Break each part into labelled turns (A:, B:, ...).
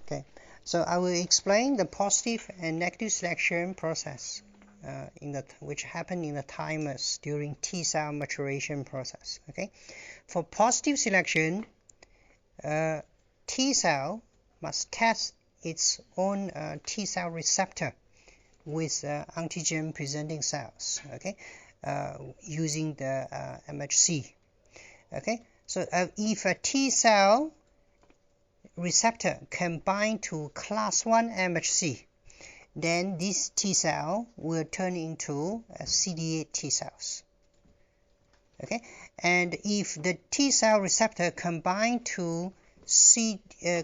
A: Okay, so I will explain the positive and negative selection process which happen in the thymus during T cell maturation process. Okay, for positive selection, T cell must test its own T cell receptor with antigen presenting cells. Okay, using the MHC. Okay, so if a T cell receptor can bind to class 1 MHC, then this T cell will turn into CD8 T cells. Okay, and if the T cell receptor can bind to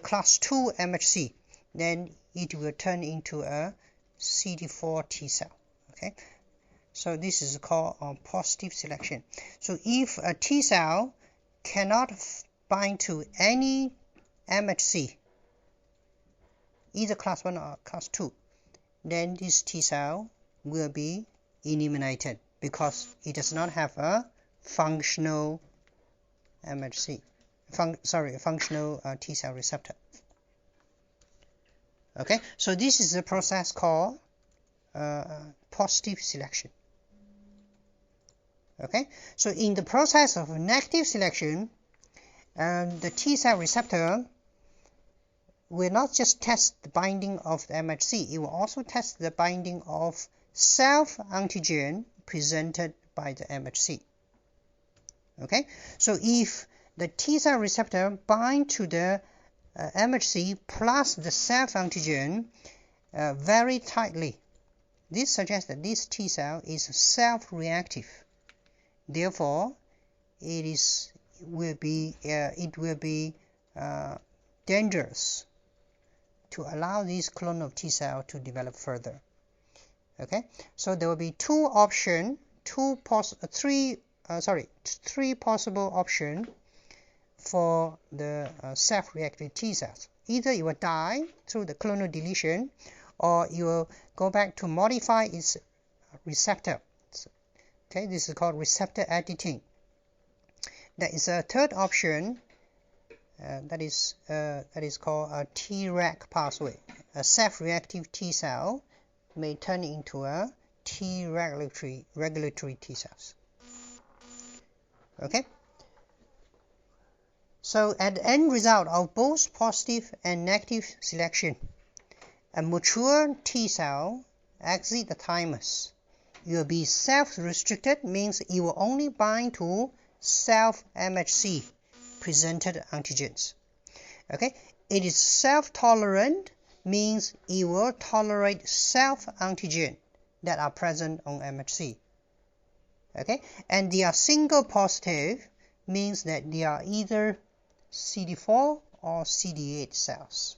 A: class 2 MHC, then it will turn into a CD4 T cell. Okay, so this is called positive selection. So if a T cell cannot bind to any MHC, either class 1 or class 2, then this T cell will be eliminated because it does not have a functional MHC, functional T cell receptor. Okay, so this is a process called positive selection. Okay, so in the process of negative selection, the T cell receptor will not just test the binding of the MHC, it will also test the binding of self-antigen presented by the MHC. Okay, so if the T cell receptor bind to the MHC plus the self-antigen very tightly, this suggests that this T cell is self-reactive. Therefore, it will be dangerous to allow this clone of T cell to develop further. Okay, so there will be three possible options for the self-reactive T cells. Either it will die through the clonal deletion, or you will go back to modify its receptor. Okay, this is called receptor editing. There is a third option that is called a Treg pathway. A self-reactive T cell may turn into a T regulatory T cells. Okay, so at the end result of both positive and negative selection, a mature T cell exit the thymus. It will be self-restricted, means it will only bind to self-MHC presented antigens. Okay, it is self-tolerant, means it will tolerate self-antigen that are present on MHC. Okay, and they are single positive, means that they are either CD4 or CD8 cells.